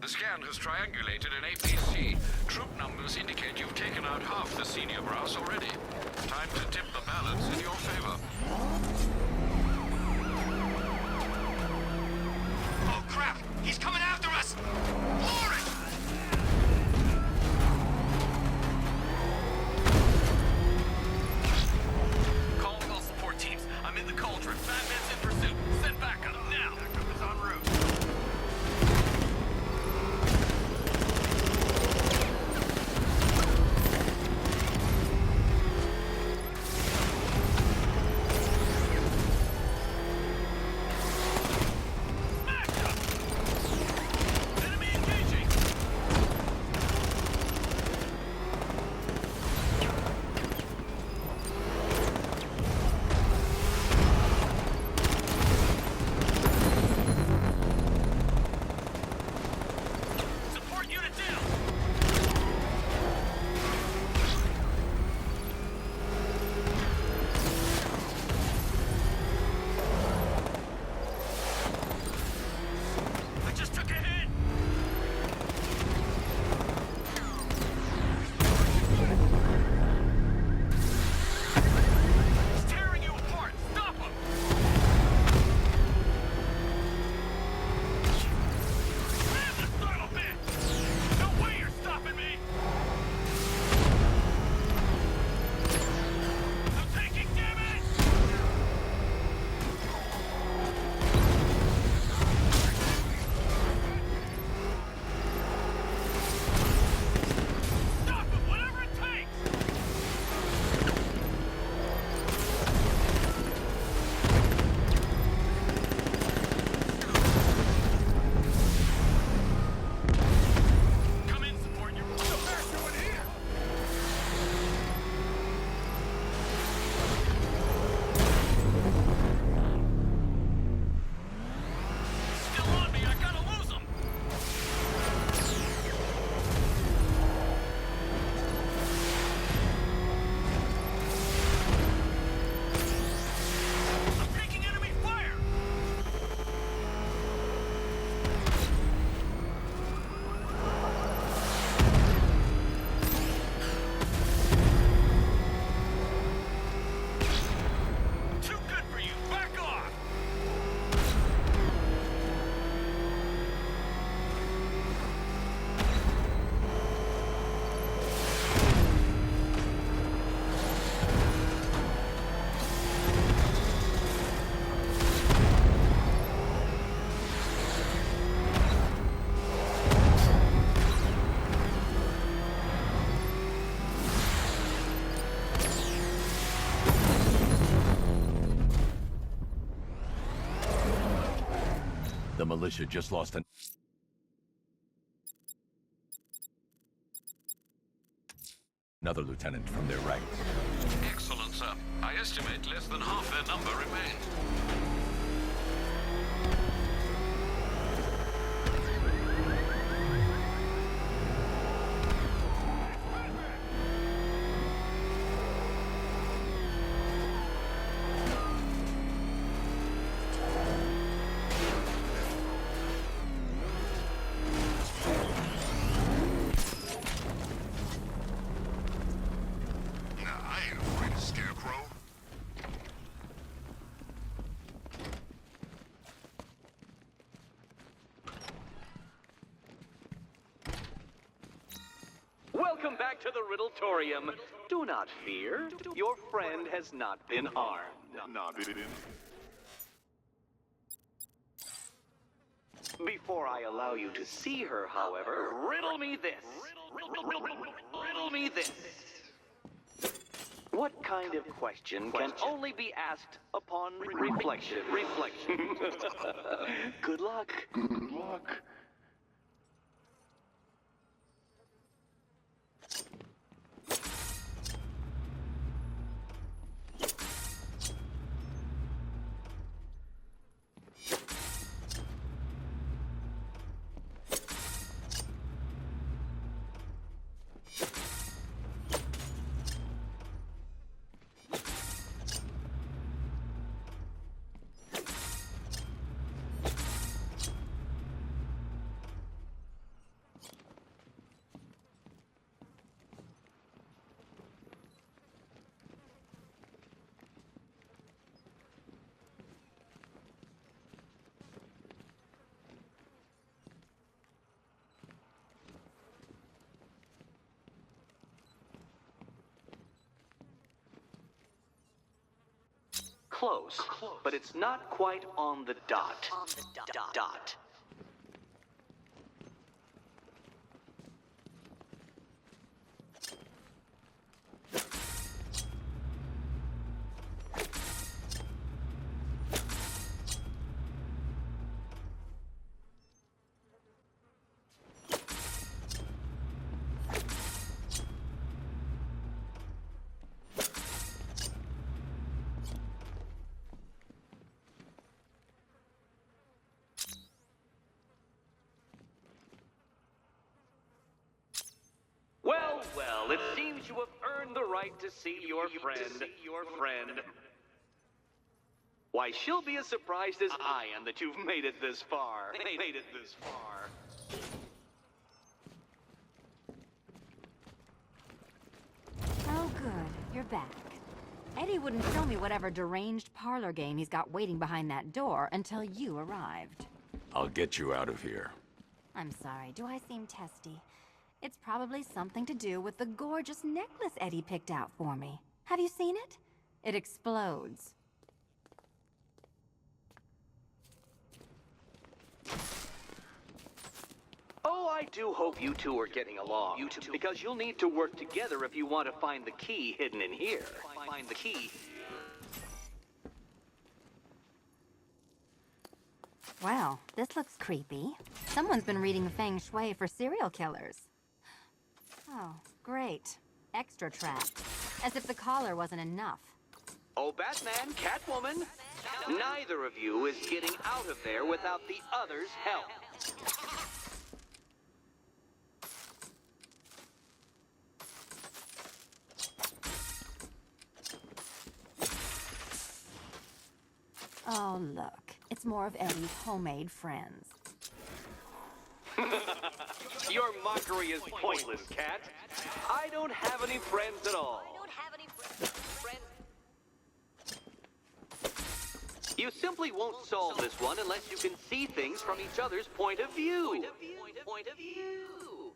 The scan has triangulated an APC. Troop numbers indicate you've taken out half the senior brass already. Time to tip the balance in your favor. Oh crap! He's coming after us! Floor it! Calling all support teams. I'm in the cauldron. Batman's in pursuit. Send backup now. Backup is en route. The militia just lost another lieutenant from their ranks. Excellent, sir. I estimate less than half their number remain. Welcome back to the Riddletorium. Do not fear. Your friend has not been harmed. Before I allow you to see her, however, riddle me this. Riddle me this. What kind of question can only be asked upon reflection? Good luck. Good luck. Close, but it's not quite on the dot. Dot. Well, it seems you have earned the right to see your friend. Why, she'll be as surprised as I am that you've made it this far. Oh, good. You're back. Eddie wouldn't show me whatever deranged parlor game he's got waiting behind that door until you arrived. I'll get you out of here. I'm sorry, do I seem testy? It's probably something to do with the gorgeous necklace Eddie picked out for me. Have you seen it? It explodes. Oh, I do hope you two are getting along. Because you'll need to work together if you want to find the key hidden in here. Find the key. Well, this looks creepy. Someone's been reading Feng Shui for serial killers. Oh, great. Extra trapped. As if the collar wasn't enough. Oh, Batman, Catwoman, neither of you is getting out of there without the other's help. Oh, look. It's more of Eddie's homemade friends. Your mockery is pointless, Cat. I don't have any friends at all. You simply won't solve this one unless you can see things from each other's point of view. Point of view.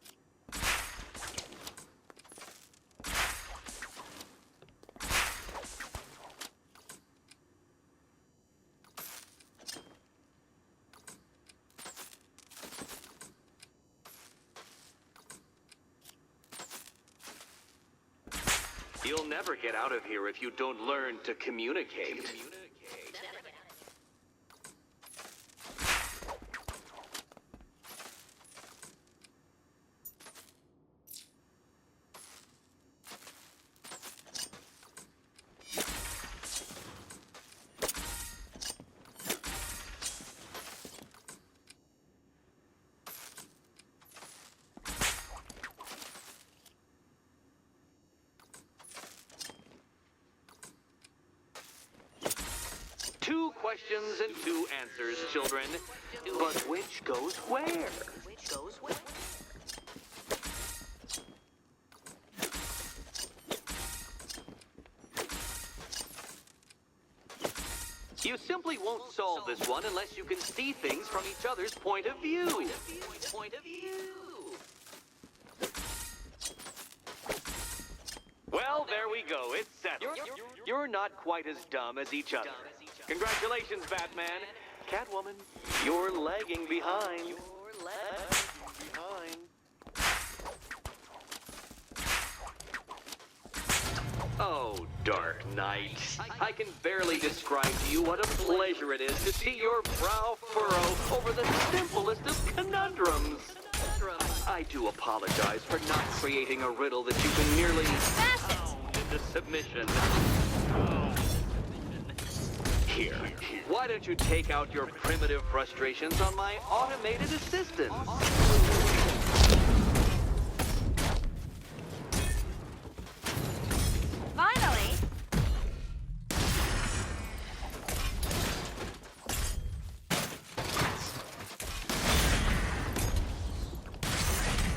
You'll never get out of here if you don't learn to communicate. Two questions and two answers, children. But which goes where? You simply won't solve this one unless you can see things from each other's point of view. Point of view. Well, there we go. It's settled. You're not quite as dumb as each other. Congratulations, Batman. Catwoman, you're lagging behind. Oh, Dark Knight. I can barely describe to you what a pleasure it is to see your brow furrow over the simplest of conundrums. I do apologize for not creating a riddle that you can merely pound into submission. Here, why don't you take out your primitive frustrations on my automated assistant? Finally!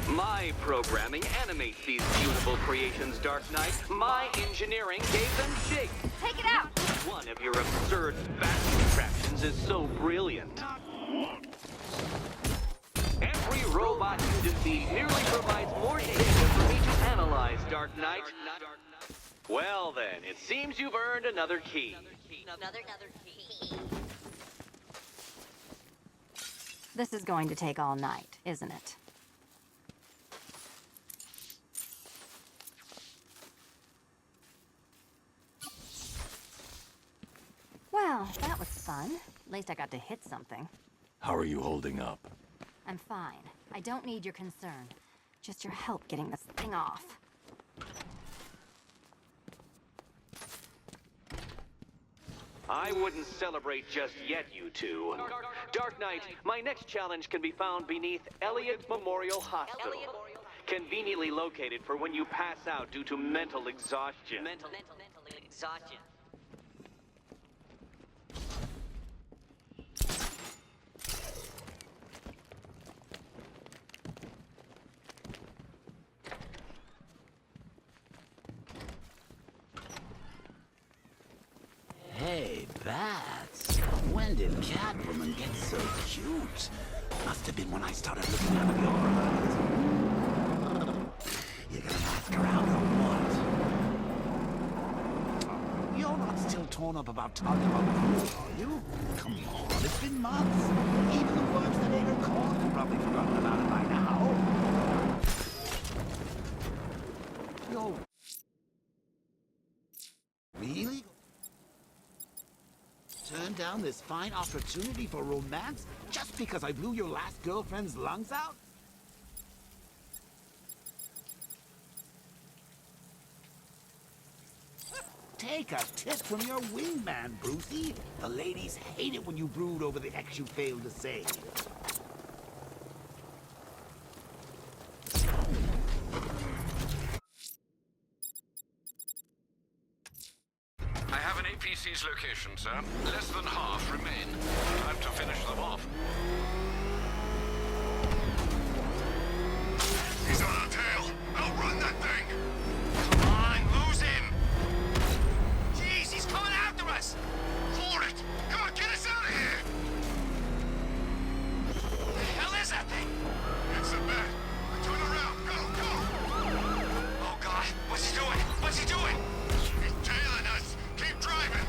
My programming animates these beautiful creations, Dark Knight. My engineering gave them shape. Take it out! One of your absurd fashion contraptions is so brilliant. Every robot you defeat merely provides more data for me to analyze, Dark Knight. Well then, it seems you've earned another key. Another key. This is going to take all night, isn't it? Well, that was fun. At least I got to hit something. How are you holding up? I'm fine. I don't need your concern. Just your help getting this thing off. I wouldn't celebrate just yet, you two. Dark Knight, my next challenge can be found beneath Elliott Memorial Hospital. Conveniently located for when you pass out due to mental exhaustion. Mental exhaustion. Hey, bats. When did Catwoman get so cute? Must have been when I started looking out of your eyes. You're gonna ask her out or what? You're not still torn up about talking about Bruce, are you? Come on, it's been months. Even the words that ate her corn have probably forgotten about it by now. You're... Really? Turn down this fine opportunity for romance just because I blew your last girlfriend's lungs out? Take a tip from your wingman, Brucey. The ladies hate it when you brood over the ex you failed to save. I have an APC's location, sir. Less than half remain. Time to finish them off. He's on our tail. Outrun that thing. Come on, lose him. Jeez, he's coming after us. For it. Come on, get us out of here. The hell is that thing? It's a bat. Turn around. Go, go. Oh, God. What's he doing? What's he doing? He's tailing us. Keep driving.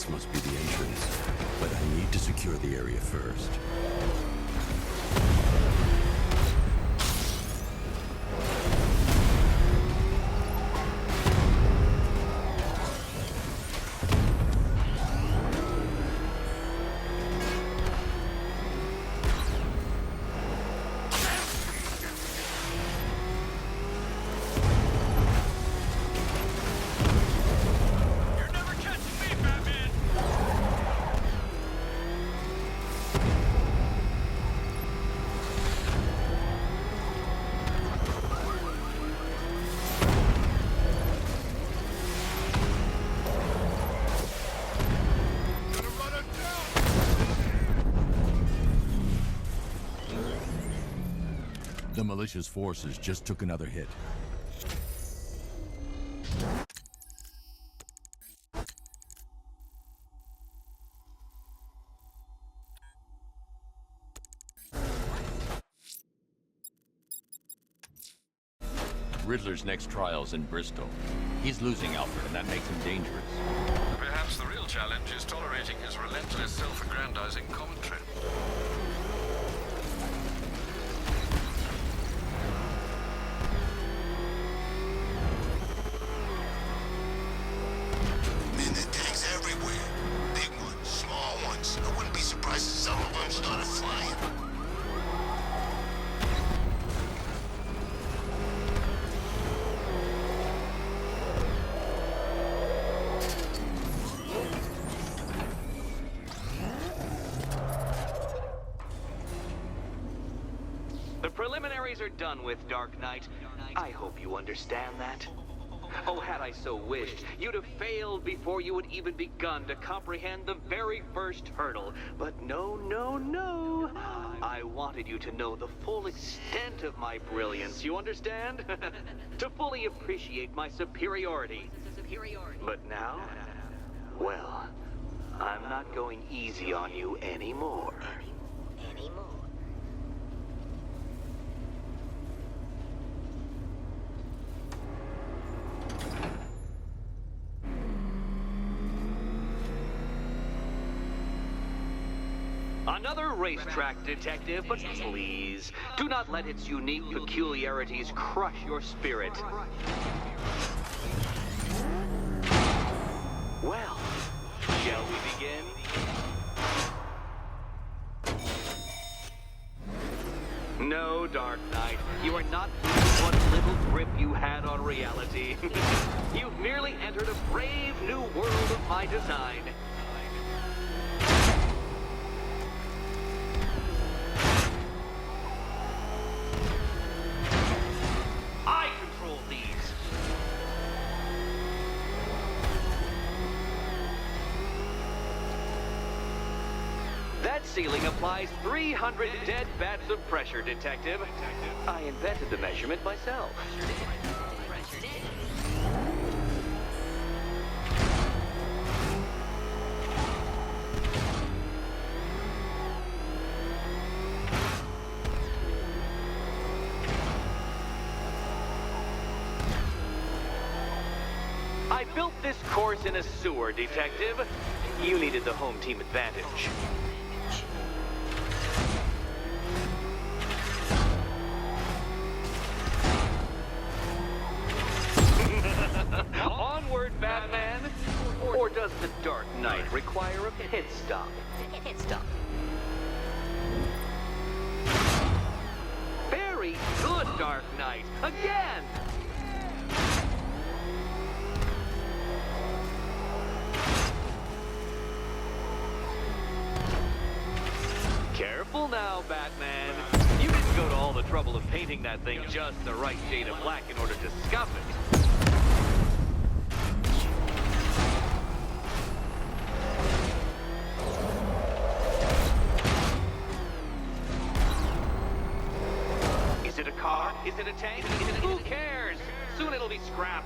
This must be the entrance, but I need to secure the area first. You're never catching me, Batman! Gonna run it down! The militia's forces just took another hit. Riddler's next trial's in Bristol. He's losing Alfred, and that makes him dangerous. Perhaps the real challenge is tolerating his relentless self-aggrandizing commentary. Man, there are tanks everywhere. Big ones, small ones. I wouldn't be surprised if some of them started flying. The preliminaries are done with, Dark Knight. I hope you understand that. Oh, had I so wished, you'd have failed before you had even begun to comprehend the very first hurdle. But no, no, no. I wanted you to know the full extent of my brilliance, you understand? To fully appreciate my superiority. But now, well, I'm not going easy on you anymore. Another racetrack detective, but please, do not let its unique peculiarities crush your spirit. Well, shall we begin? No, Dark Knight, you are not losing what little grip you had on reality. You've merely entered a brave new world of my design. I control these. That ceiling applies 300 dead bats of pressure, Detective. I invented the measurement myself. I built this course in a sewer, Detective. You needed the home team advantage. Onward, Batman! Or does the Dark Knight require a pit stop? Hit stop. Very good, Dark Knight! Again! Careful now, Batman. You didn't go to all the trouble of painting that thing just the right shade of black in order to scuff it. Is it a car? Is it a tank? Who cares? Soon it'll be scrap.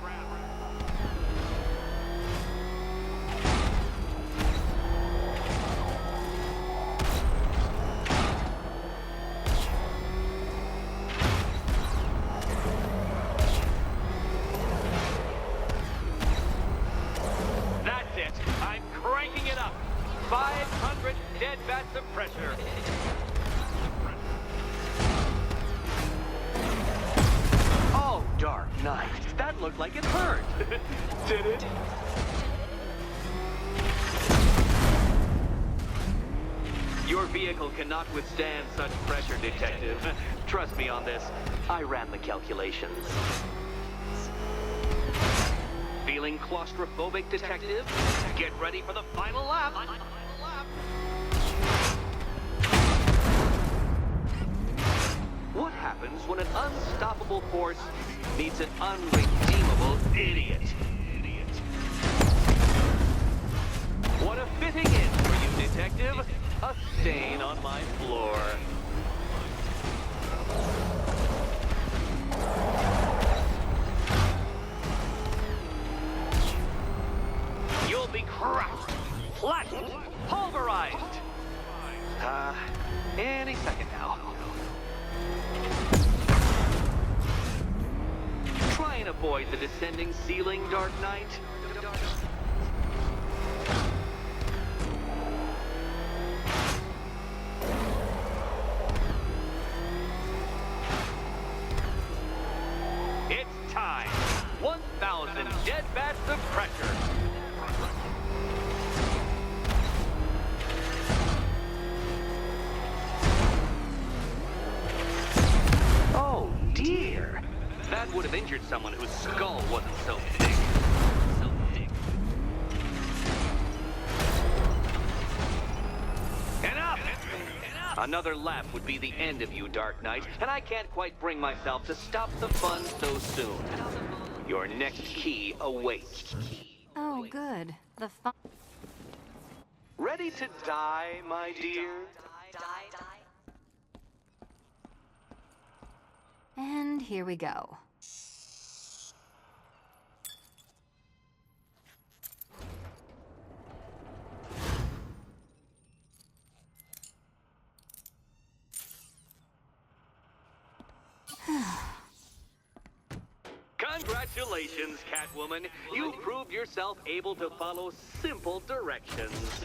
That's it. I'm cranking it like it hurt. Did it? Your vehicle cannot withstand such pressure, Detective. Trust me on this. I ran the calculations. Feeling claustrophobic, Detective? Get ready for the final lap. What happens when an unstoppable force meets an unredeemable idiot? What a fitting end for you, Detective. A stain on my floor. You'll be crushed, flattened, pulverized. Any second now. Try and avoid the descending ceiling, Dark Knight. It's time. 1,000 dead bats of pressure. Oh dear. That would have injured someone whose skull wasn't so thick. Enough! Another lap would be the end of you, Dark Knight, and I can't quite bring myself to stop the fun so soon. Your next key awaits. Oh, good. The fun. Ready to die, my dear? And here we go. Congratulations, Catwoman. You proved yourself able to follow simple directions.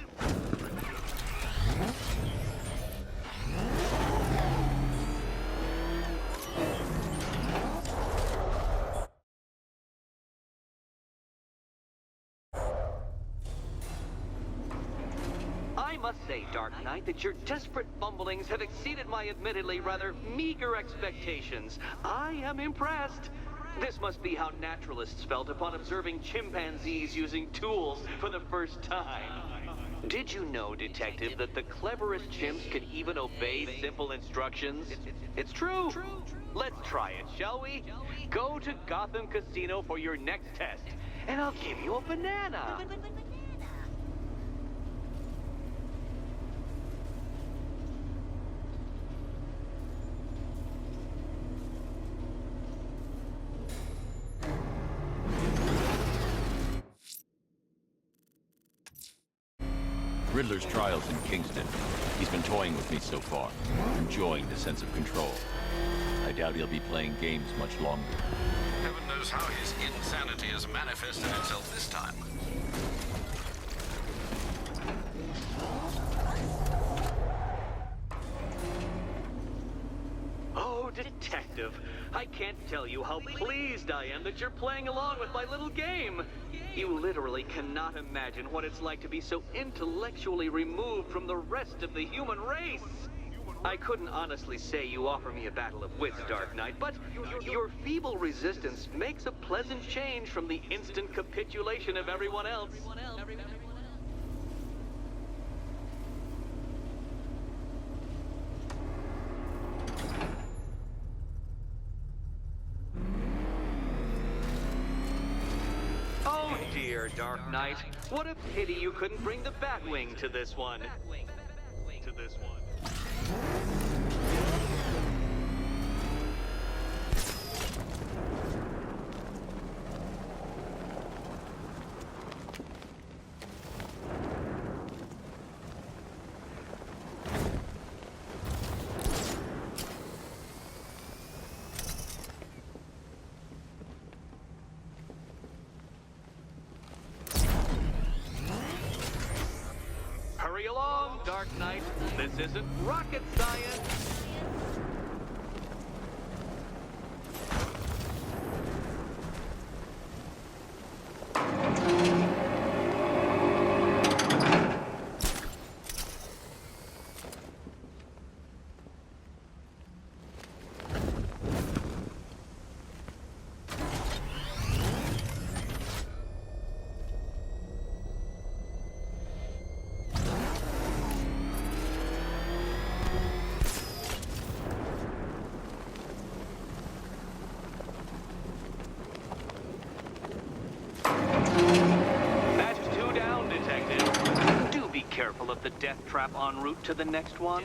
I must say, Dark Knight, that your desperate fumblings have exceeded my admittedly rather meager expectations. I am impressed. This must be how naturalists felt upon observing chimpanzees using tools for the first time. Did you know, Detective, that the cleverest chimps can even obey simple instructions? It's true. Let's try it, shall we? Go to Gotham Casino for your next test, and I'll give you a banana. Riddler's trial's in Kingston. He's been toying with me so far, enjoying the sense of control. I doubt he'll be playing games much longer. Heaven knows how his insanity has manifested itself this time. Oh, Detective, I can't tell you how pleased I am that you're playing along with my little game. You literally cannot imagine what it's like to be so intellectually removed from the rest of the human race. I couldn't honestly say you offer me a battle of wits, Dark Knight, but your feeble resistance makes a pleasant change from the instant capitulation of everyone else. Oh dear, Dark Knight. What a pity you couldn't bring the Batwing to this one. Hurry along, Dark Knight. This isn't rocket science. trap en route to the next one?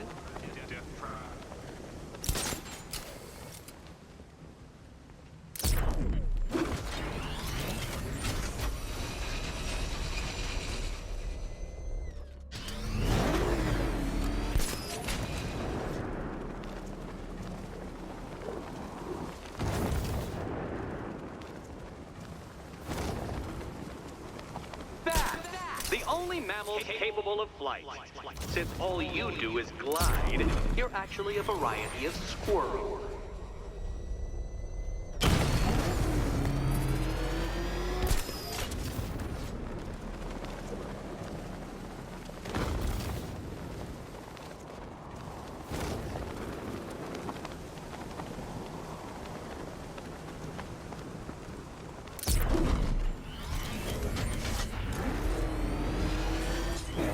The only mammals capable of flight. Since all you do is glide, you're actually a variety of squirrel.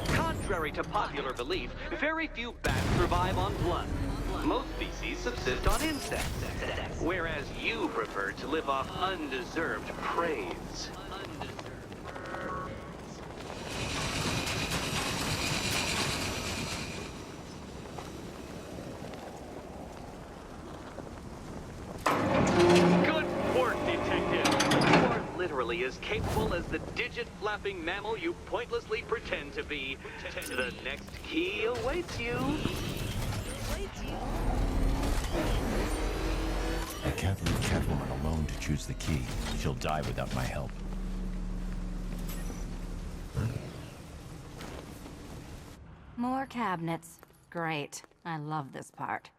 Contrary to popular belief, very few bats survive on blood. Most species subsist on insects, whereas you prefer to live off undeserved praise. Good work, Detective. You are literally as capable as the digit-flapping mammal you pointlessly pretend to be. The next key awaits you. I can't leave Catwoman alone to choose the key. She'll die without my help. More cabinets. Great. I love this part.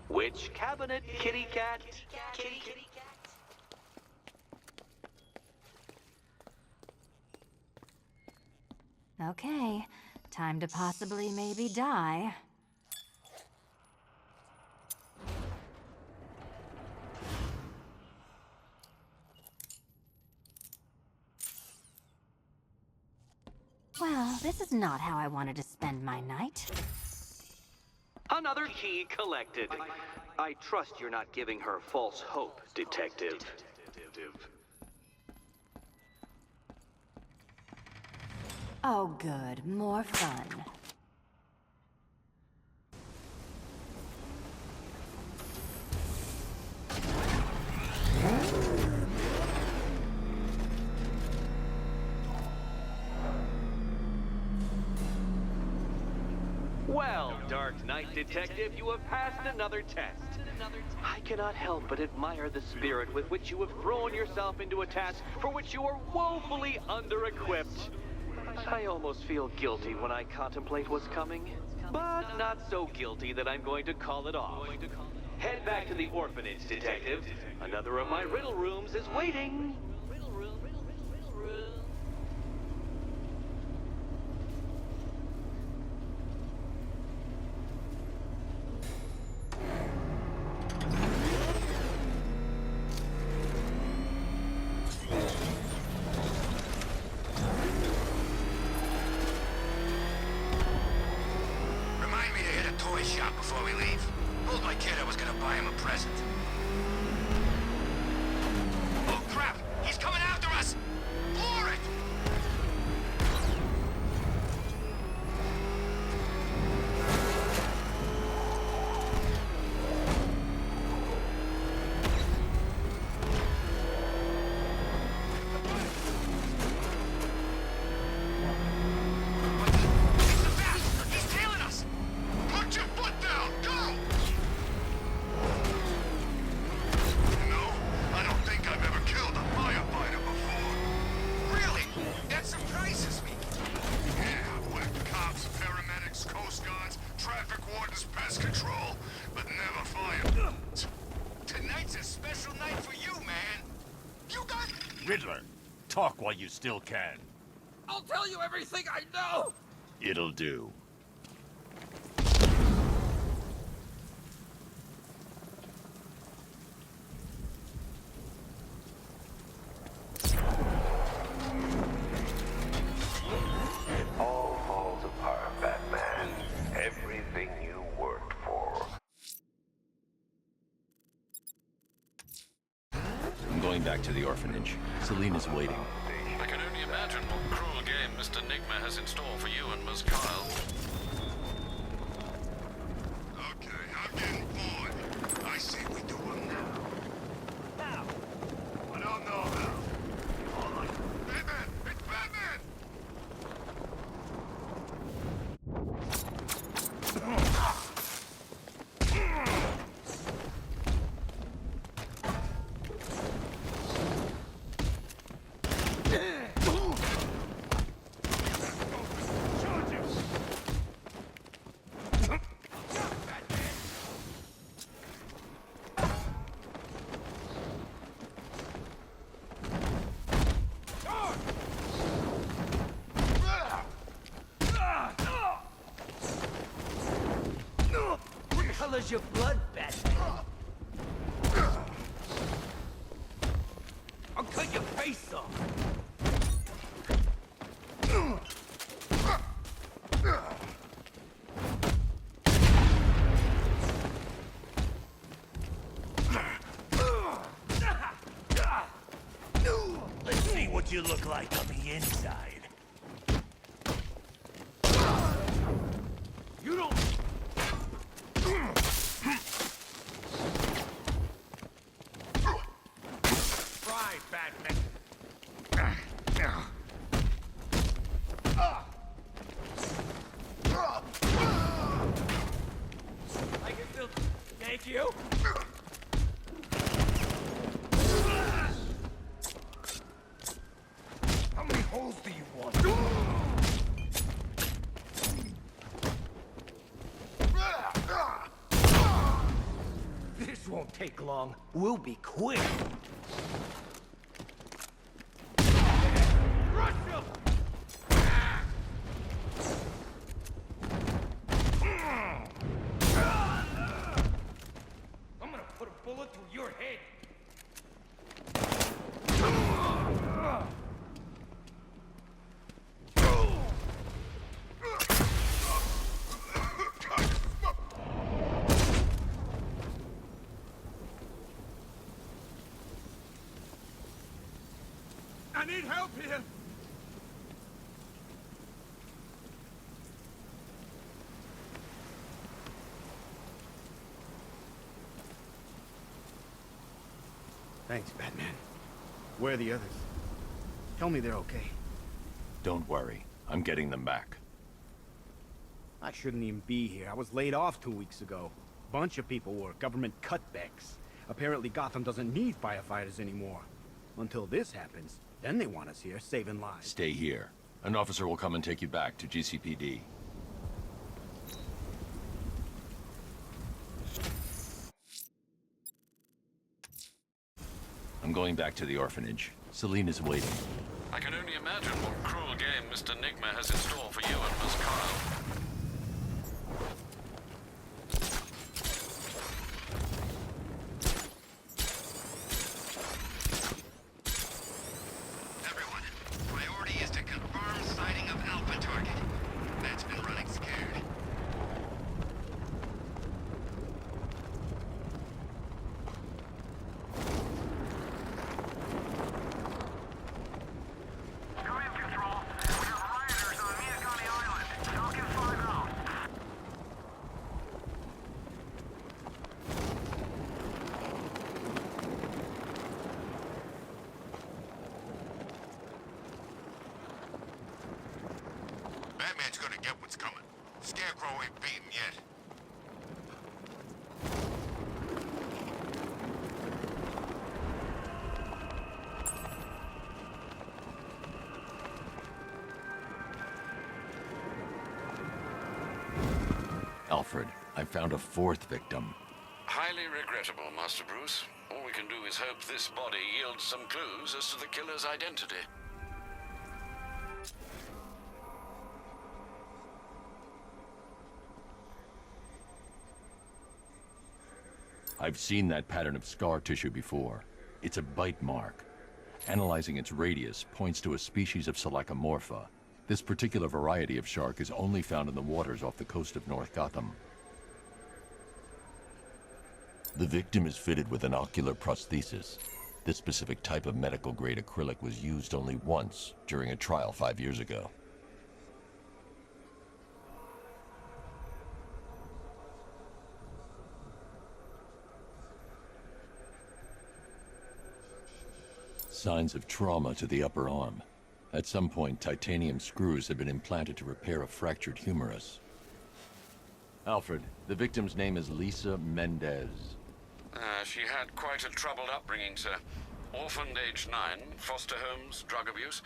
Which cabinet, kitty cat? Kitty cat. Okay. Time to possibly maybe die. Well, this is not how I wanted to spend my night. Another key collected. I trust you're not giving her false hope, Detective. Oh, good. More fun. Well, Dark Knight Detective, you have passed another test. I cannot help but admire the spirit with which you have thrown yourself into a task for which you are woefully under-equipped. I almost feel guilty when I contemplate what's coming, but not so guilty that I'm going to call it off. Head back to the orphanage, Detective. Another of my riddle rooms is waiting. Riddle room. Remind me to hit a toy shop before we leave. Told my kid I was gonna buy him a present. Oh crap! He's coming after us! Floor it! It's the bat! He's tailing us! Put your foot down! Go! No, I don't think I've ever killed a firefighter before. Really? That surprises me. Yeah, with cops, paramedics, coast guards, traffic wardens, pest control, but never fire. Tonight's a special night for you, man. You got... Riddler, talk while you still can. I'll tell you everything I know! It'll do. It all falls apart, Batman. Everything you worked for. going back to the orphanage. Selena's waiting. I can only imagine what cruel game Mr. Nigma has in store for you and Ms. Kyle. Okay, I'm getting bored. I say we do them now. Now, I don't know how. All right. Batman! It's Batman! what color's your blood, Batman? I'll cut your face off. Let's see what you look like on the inside. You don't... Try, Batman. I can still... Thank you. How many holes do you want? This won't take long. We'll be quick. Rush him! I'm gonna put a bullet through your head. I need help here! Thanks, Batman. Where are the others? Tell me they're okay. Don't worry. I'm getting them back. I shouldn't even be here. I was laid off 2 weeks ago. Bunch of people were. Government cutbacks. Apparently Gotham doesn't need firefighters anymore. Until this happens. Then they want us here, saving lives. Stay here. An officer will come and take you back to GCPD. I'm going back to the orphanage. Selena's waiting. I can only imagine what cruel game Mr. Nigma has in store for you and Ms. Kyle. Everyone, priority is to confirm sighting of Alpha target. That's been running scared. Command control. We have rioters on Miyakani Island. Falcon 5 out. Batman's gonna get what's coming. Scarecrow ain't beaten yet. Alfred, I found a fourth victim. Highly regrettable, Master Bruce. All we can do is hope this body yields some clues as to the killer's identity. I've seen that pattern of scar tissue before. It's a bite mark. Analyzing its radius points to a species of Selachomorpha. This particular variety of shark is only found in the waters off the coast of North Gotham. The victim is fitted with an ocular prosthesis. This specific type of medical-grade acrylic was used only once during a trial 5 years ago. Signs of trauma to the upper arm. At some point, titanium screws had been implanted to repair a fractured humerus. Alfred, the victim's name is Lisa Mendez. She had quite a troubled upbringing, sir. Orphaned age 9, foster homes, drug abuse.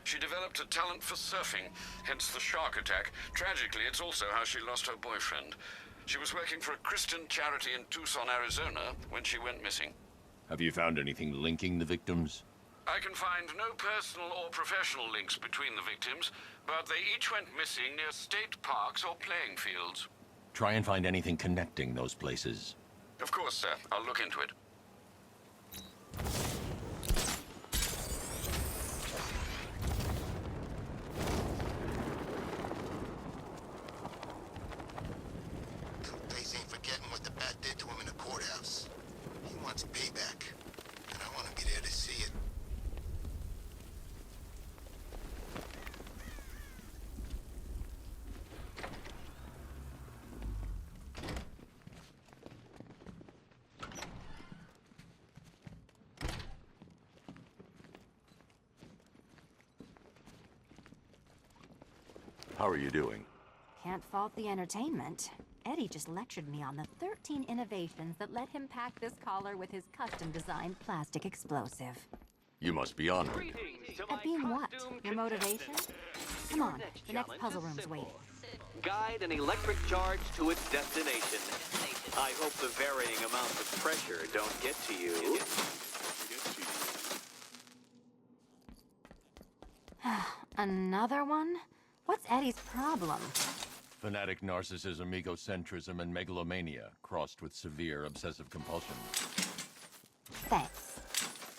She developed a talent for surfing, hence the shark attack. Tragically, it's also how she lost her boyfriend. She was working for a Christian charity in Tucson, Arizona, when she went missing. Have you found anything linking the victims? I can find no personal or professional links between the victims, but they each went missing near state parks or playing fields. Try and find anything connecting those places. Of course, sir. I'll look into it. Two-Face ain't forgetting what the bat did to him in the courthouse. He wants payback, and I want to be there to see it. How are you doing? Can't fault the entertainment. Eddie just lectured me on the 13 innovations that let him pack this collar with his custom-designed plastic explosive. You must be honored. Greetings to my At being what? costume Your motivation? contestant. Come Your on, the next challenge puzzle is room's simple. waiting. Guide an electric charge to its destination. I hope the varying amounts of pressure don't get to you. Another one? What's Eddie's problem? Fanatic narcissism, egocentrism, and megalomania, crossed with severe obsessive compulsion. Thanks.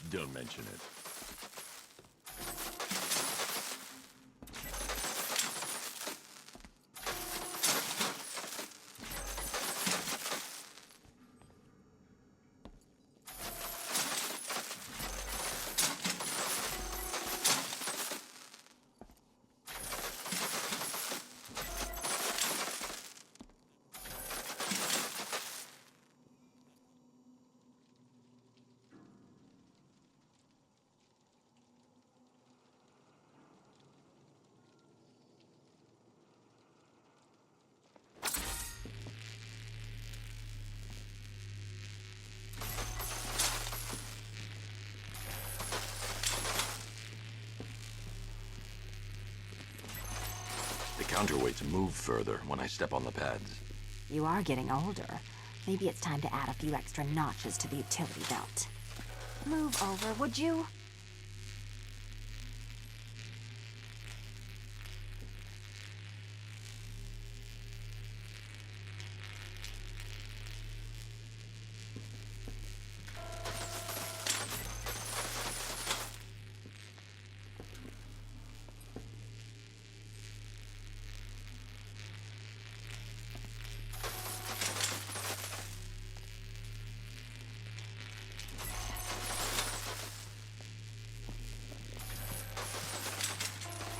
Don't mention it. The counterweights move further when I step on the pads. You are getting older. Maybe it's time to add a few extra notches to the utility belt. Move over, would you?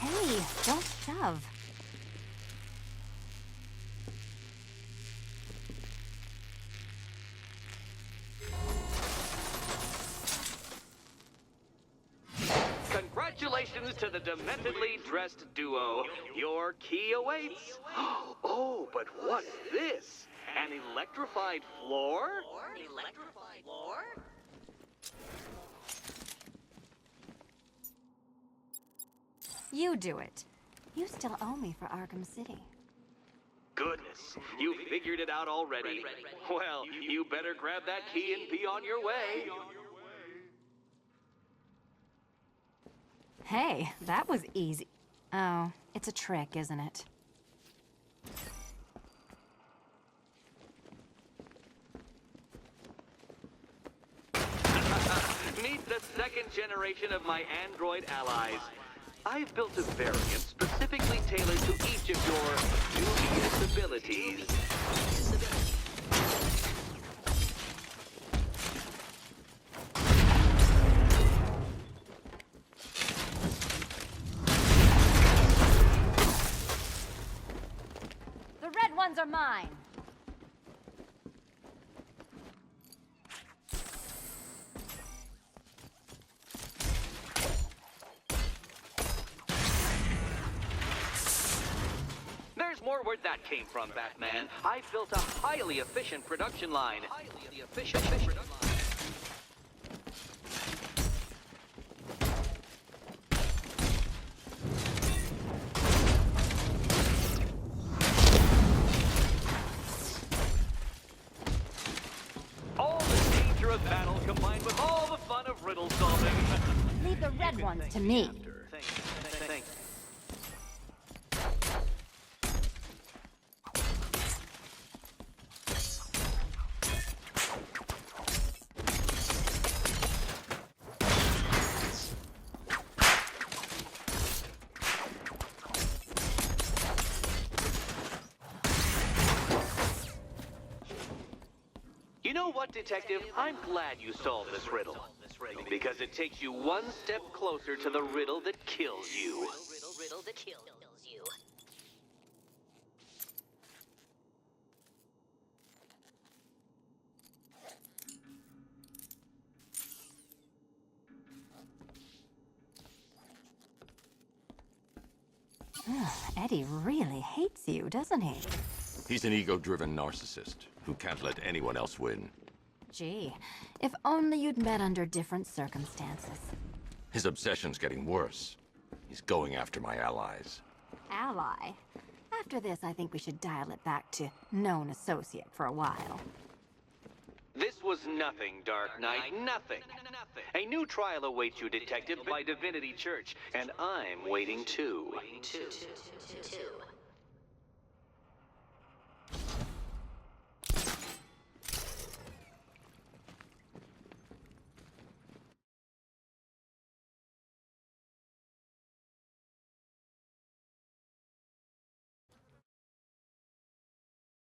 Hey, don't shove. Congratulations to the dementedly dressed duo. Your key awaits. Oh, but what's this? An electrified floor? Electrified floor? You do it. You still owe me for Arkham City. Goodness, you figured it out already. Well, you better grab that key and be on your way. Hey, that was easy. Oh, it's a trick, isn't it? Meet the second generation of my android allies. I've built a variant specifically tailored to each of your dubious abilities. are mine. There's more where that came from, Batman. I built a highly efficient production line. Highly efficient production line. All the danger of battle combined with all the fun of riddle solving. Leave the red ones to me. Thanks. You know what, Detective? I'm glad you solved this riddle. Because it takes you one step closer to the riddle that kills you. Riddle that kills you. Eddie really hates you, doesn't he? He's an ego-driven narcissist who can't let anyone else win. Gee, if only you'd met under different circumstances. His obsession's getting worse. He's going after my allies. Ally? After this, I think we should dial it back to known associate for a while. This was nothing, Dark Knight, nothing. A new trial awaits you, Detective, by Divinity Church, and I'm waiting too. Two.